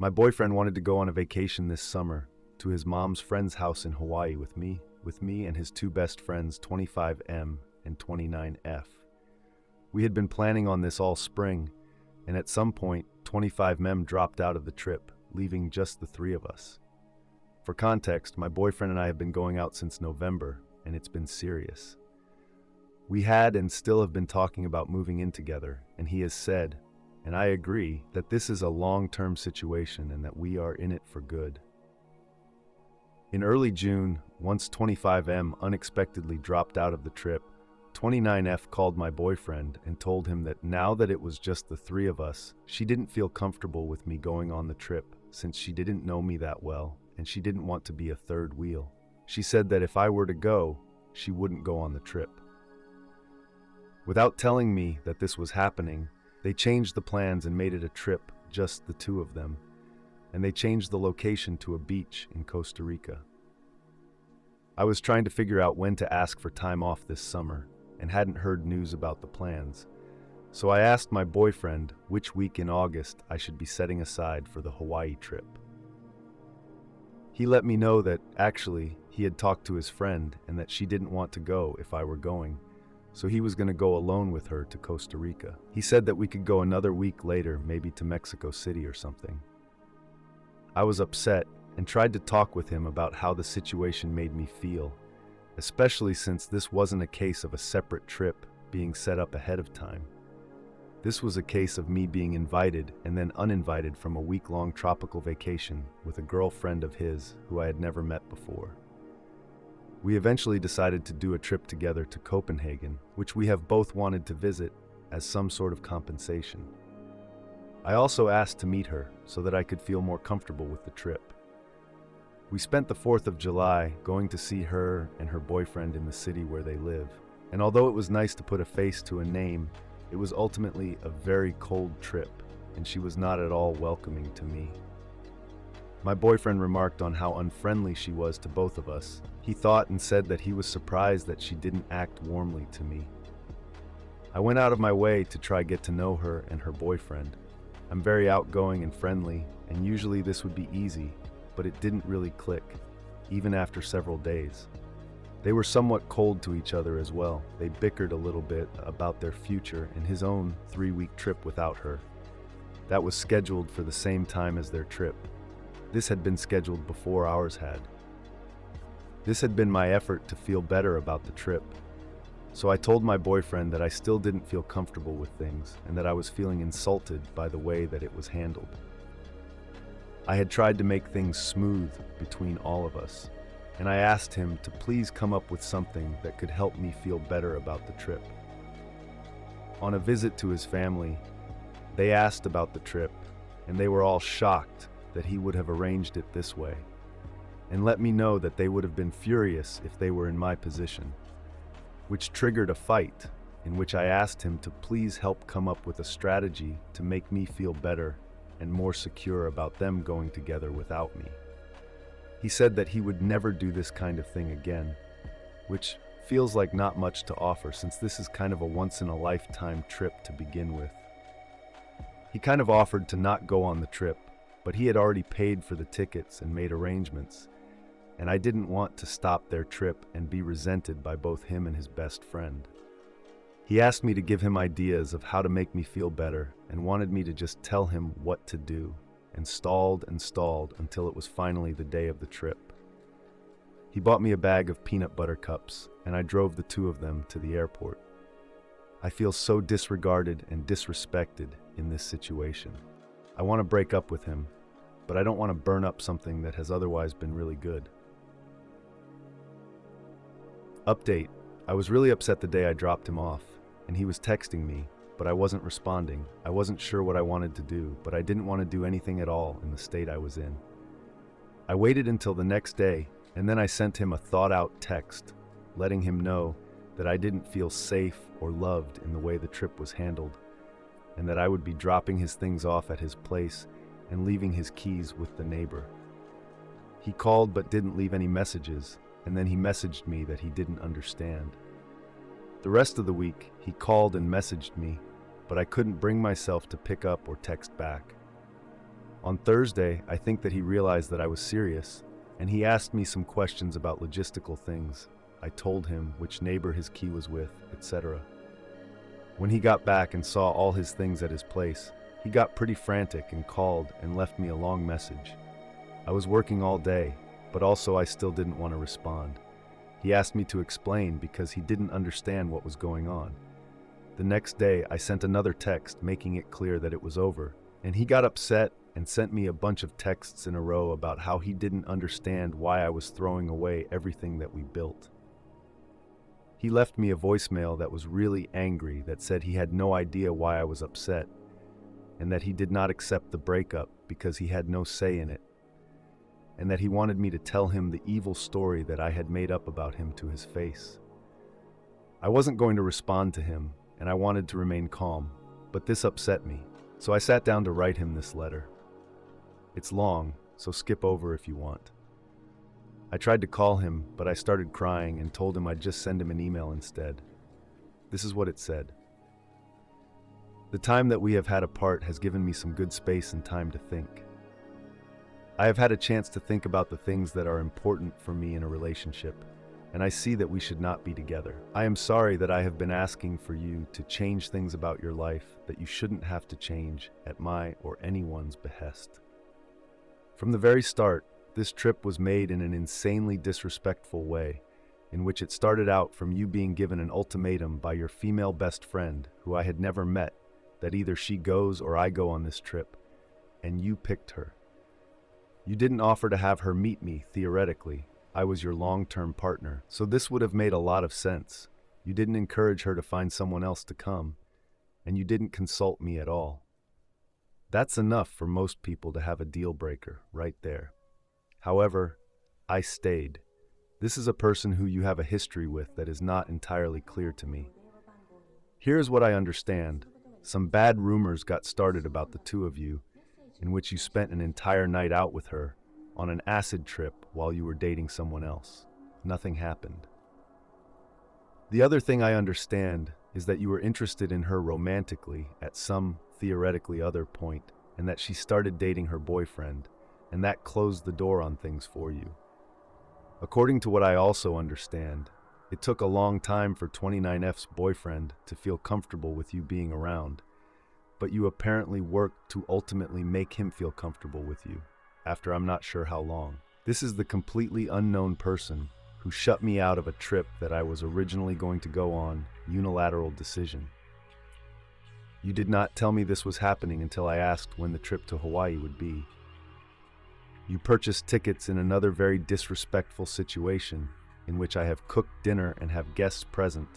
My boyfriend wanted to go on a vacation this summer to his mom's friend's house in Hawaii with me and his two best friends, 25M and 29F. We had been planning on this all spring, and at some point, 25M dropped out of the trip, leaving just the three of us. For context, my boyfriend and I have been going out since November, and it's been serious. We had and still have been talking about moving in together, and he has said, and I agree, that this is a long-term situation and that we are in it for good. In early June, once 25M unexpectedly dropped out of the trip, 29F called my boyfriend and told him that now that it was just the three of us, she didn't feel comfortable with me going on the trip since she didn't know me that well and she didn't want to be a third wheel. She said that if I were to go, she wouldn't go on the trip. Without telling me that this was happening, they changed the plans and made it a trip, just the two of them, and they changed the location to a beach in Costa Rica. I was trying to figure out when to ask for time off this summer and hadn't heard news about the plans, so I asked my boyfriend which week in August I should be setting aside for the Hawaii trip. He let me know that, actually, he had talked to his friend and that she didn't want to go if I were going, so he was going to go alone with her to Costa Rica. He said that we could go another week later, maybe to Mexico City or something. I was upset and tried to talk with him about how the situation made me feel, especially since this wasn't a case of a separate trip being set up ahead of time. This was a case of me being invited and then uninvited from a week-long tropical vacation with a girlfriend of his who I had never met before. We eventually decided to do a trip together to Copenhagen, which we have both wanted to visit as some sort of compensation. I also asked to meet her so that I could feel more comfortable with the trip. We spent the 4th of July going to see her and her boyfriend in the city where they live, and although it was nice to put a face to a name, it was ultimately a very cold trip, and she was not at all welcoming to me. My boyfriend remarked on how unfriendly she was to both of us. He thought and said that he was surprised that she didn't act warmly to me. I went out of my way to try get to know her and her boyfriend. I'm very outgoing and friendly, and usually this would be easy, but it didn't really click, even after several days. They were somewhat cold to each other as well. They bickered a little bit about their future and his own 3-week trip without her. That was scheduled for the same time as their trip. This had been scheduled before ours had. This had been my effort to feel better about the trip. So I told my boyfriend that I still didn't feel comfortable with things and that I was feeling insulted by the way that it was handled. I had tried to make things smooth between all of us, and I asked him to please come up with something that could help me feel better about the trip. On a visit to his family, they asked about the trip, and they were all shocked that he would have arranged it this way, and let me know that they would have been furious if they were in my position, which triggered a fight in which I asked him to please help come up with a strategy to make me feel better and more secure about them going together without me. He said that he would never do this kind of thing again, which feels like not much to offer since this is kind of a once-in-a-lifetime trip to begin with. He kind of offered to not go on the trip, but he had already paid for the tickets and made arrangements, and I didn't want to stop their trip and be resented by both him and his best friend. He asked me to give him ideas of how to make me feel better and wanted me to just tell him what to do, and stalled until it was finally the day of the trip. He bought me a bag of peanut butter cups, and I drove the two of them to the airport. I feel so disregarded and disrespected in this situation. I want to break up with him, but I don't want to burn up something that has otherwise been really good. Update: I was really upset the day I dropped him off, and he was texting me, but I wasn't responding. I wasn't sure what I wanted to do, but I didn't want to do anything at all in the state I was in. I waited until the next day, and then I sent him a thought-out text, letting him know that I didn't feel safe or loved in the way the trip was handled, and that I would be dropping his things off at his place and leaving his keys with the neighbor. He called but didn't leave any messages, and then he messaged me that he didn't understand. The rest of the week, he called and messaged me, but I couldn't bring myself to pick up or text back. On Thursday, I think that he realized that I was serious, and he asked me some questions about logistical things. I told him which neighbor his key was with, etc. When he got back and saw all his things at his place, he got pretty frantic and called and left me a long message. I was working all day, but also I still didn't want to respond. He asked me to explain because he didn't understand what was going on. The next day, I sent another text making it clear that it was over, and he got upset and sent me a bunch of texts in a row about how he didn't understand why I was throwing away everything that we built. He left me a voicemail that was really angry that said he had no idea why I was upset and that he did not accept the breakup because he had no say in it, and that he wanted me to tell him the evil story that I had made up about him to his face. I wasn't going to respond to him, and I wanted to remain calm, but this upset me, so I sat down to write him this letter. It's long, so skip over if you want. I tried to call him, but I started crying and told him I'd just send him an email instead. This is what it said. The time that we have had apart has given me some good space and time to think. I have had a chance to think about the things that are important for me in a relationship, and I see that we should not be together. I am sorry that I have been asking for you to change things about your life that you shouldn't have to change at my or anyone's behest. From the very start, this trip was made in an insanely disrespectful way, in which it started out from you being given an ultimatum by your female best friend, who I had never met, that either she goes or I go on this trip, and you picked her. You didn't offer to have her meet me, theoretically. I was your long-term partner, so this would have made a lot of sense. You didn't encourage her to find someone else to come, and you didn't consult me at all. That's enough for most people to have a deal breaker, right there. However, I stayed. This is a person who you have a history with that is not entirely clear to me. Here's what I understand. Some bad rumors got started about the two of you, in which you spent an entire night out with her on an acid trip while you were dating someone else. Nothing happened. The other thing I understand is that you were interested in her romantically at some theoretically other point, and that she started dating her boyfriend, and that closed the door on things for you. According to what I also understand, it took a long time for 29F's boyfriend to feel comfortable with you being around, but you apparently worked to ultimately make him feel comfortable with you, after I'm not sure how long. This is the completely unknown person who shut me out of a trip that I was originally going to go on, unilateral decision. You did not tell me this was happening until I asked when the trip to Hawaii would be. You purchased tickets in another very disrespectful situation in which I have cooked dinner and have guests present,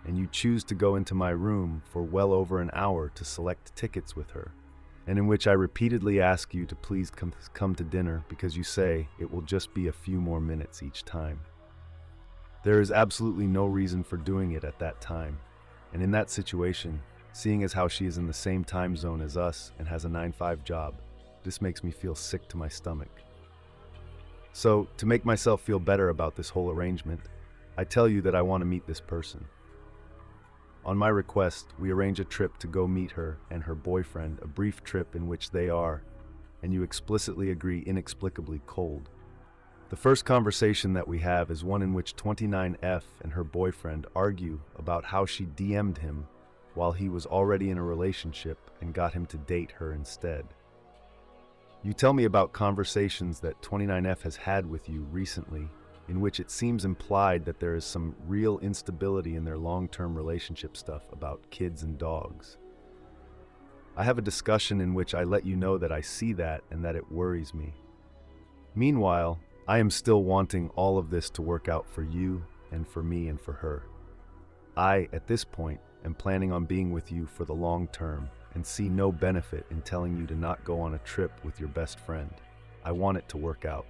and you choose to go into my room for well over an hour to select tickets with her, and in which I repeatedly ask you to please come to dinner because you say it will just be a few more minutes each time. There is absolutely no reason for doing it at that time, and in that situation, seeing as how she is in the same time zone as us and has a 9-5 job, this makes me feel sick to my stomach. So, to make myself feel better about this whole arrangement, I tell you that I want to meet this person. On my request, we arrange a trip to go meet her and her boyfriend, a brief trip in which they are, and you explicitly agree, inexplicably cold. The first conversation that we have is one in which 29F and her boyfriend argue about how she DM'd him while he was already in a relationship and got him to date her instead. You tell me about conversations that 29F has had with you recently, in which it seems implied that there is some real instability in their long-term relationship stuff about kids and dogs. I have a discussion in which I let you know that I see that and that it worries me. Meanwhile, I am still wanting all of this to work out for you and for me and for her. I, at this point, am planning on being with you for the long term and see no benefit in telling you to not go on a trip with your best friend. I want it to work out.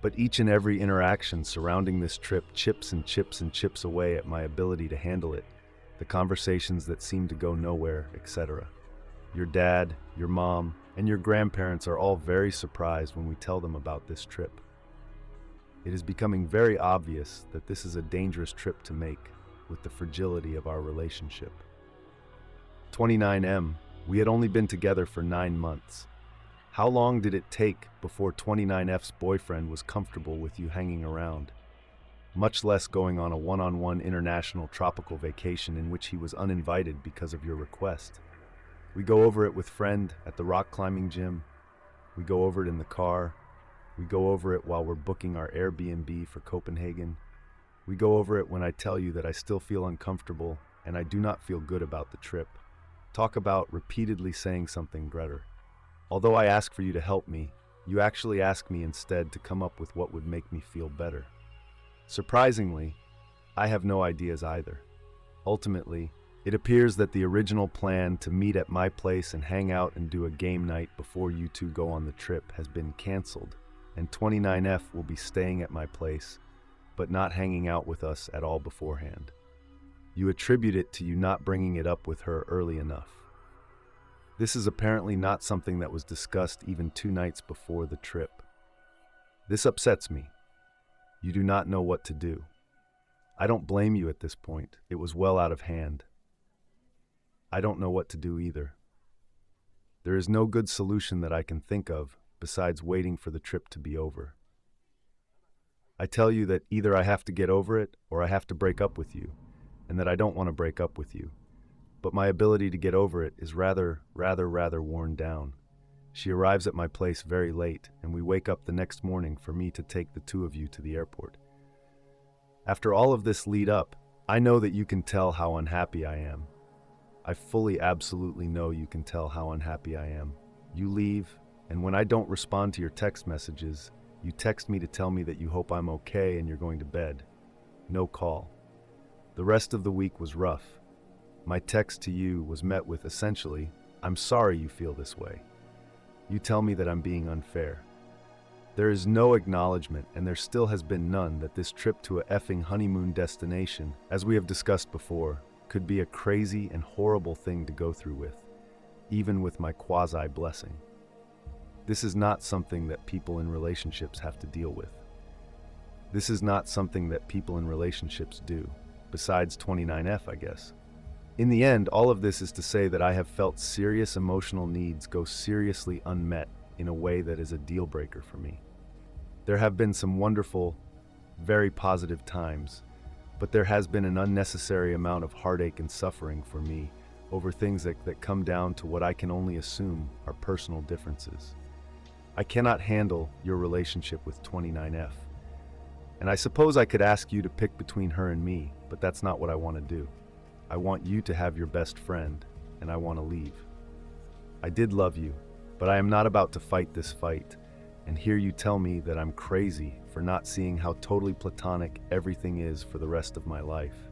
But each and every interaction surrounding this trip chips and chips and chips away at my ability to handle it, the conversations that seem to go nowhere, etc. Your dad, your mom, and your grandparents are all very surprised when we tell them about this trip. It is becoming very obvious that this is a dangerous trip to make with the fragility of our relationship. 29M, we had only been together for 9 months. How long did it take before 29F's boyfriend was comfortable with you hanging around? Much less going on a one-on-one international tropical vacation in which he was uninvited because of your request. We go over it with friend at the rock climbing gym. We go over it in the car. We go over it while we're booking our Airbnb for Copenhagen. We go over it when I tell you that I still feel uncomfortable and I do not feel good about the trip. Talk about repeatedly saying something, Greta. Although I ask for you to help me, you actually ask me instead to come up with what would make me feel better. Surprisingly, I have no ideas either. Ultimately, it appears that the original plan to meet at my place and hang out and do a game night before you two go on the trip has been canceled, and 29F will be staying at my place, but not hanging out with us at all beforehand. You attribute it to you not bringing it up with her early enough. This is apparently not something that was discussed even 2 nights before the trip. This upsets me. You do not know what to do. I don't blame you at this point. It was well out of hand. I don't know what to do either. There is no good solution that I can think of besides waiting for the trip to be over. I tell you that either I have to get over it or I have to break up with you, and that I don't want to break up with you. But my ability to get over it is rather worn down. She arrives at my place very late, and we wake up the next morning for me to take the 2 of you to the airport. After all of this lead up, I know that you can tell how unhappy I am. I fully, absolutely know you can tell how unhappy I am. You leave, and when I don't respond to your text messages, you text me to tell me that you hope I'm okay and you're going to bed. No call. The rest of the week was rough. My text to you was met with essentially, "I'm sorry you feel this way." You tell me that I'm being unfair. There is no acknowledgement, and there still has been none, that this trip to a effing honeymoon destination, as we have discussed before, could be a crazy and horrible thing to go through with, even with my quasi-blessing. This is not something that people in relationships have to deal with. This is not something that people in relationships do, besides 29F, I guess. In the end, all of this is to say that I have felt serious emotional needs go seriously unmet in a way that is a deal breaker for me. There have been some wonderful, very positive times, but there has been an unnecessary amount of heartache and suffering for me over things that come down to what I can only assume are personal differences. I cannot handle your relationship with 29F. And I suppose I could ask you to pick between her and me, but that's not what I want to do. I want you to have your best friend, and I want to leave. I did love you, but I am not about to fight this fight and hear you tell me that I'm crazy for not seeing how totally platonic everything is for the rest of my life.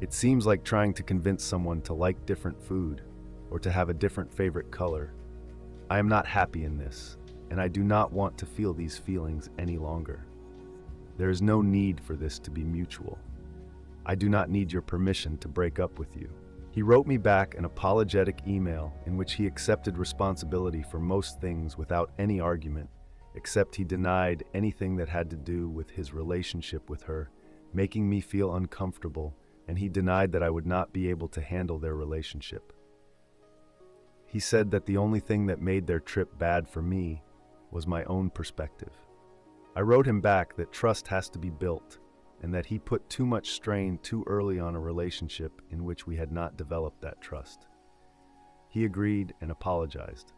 It seems like trying to convince someone to like different food or to have a different favorite color. I am not happy in this, and I do not want to feel these feelings any longer. There is no need for this to be mutual. I do not need your permission to break up with you. He wrote me back an apologetic email in which he accepted responsibility for most things without any argument, except he denied anything that had to do with his relationship with her, making me feel uncomfortable, and he denied that I would not be able to handle their relationship. He said that the only thing that made their trip bad for me was my own perspective. I wrote him back that trust has to be built, and that he put too much strain too early on a relationship in which we had not developed that trust. He agreed and apologized.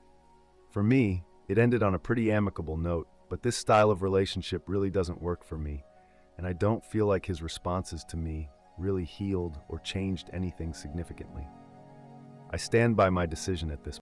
For me, it ended on a pretty amicable note, but this style of relationship really doesn't work for me, and I don't feel like his responses to me really healed or changed anything significantly. I stand by my decision at this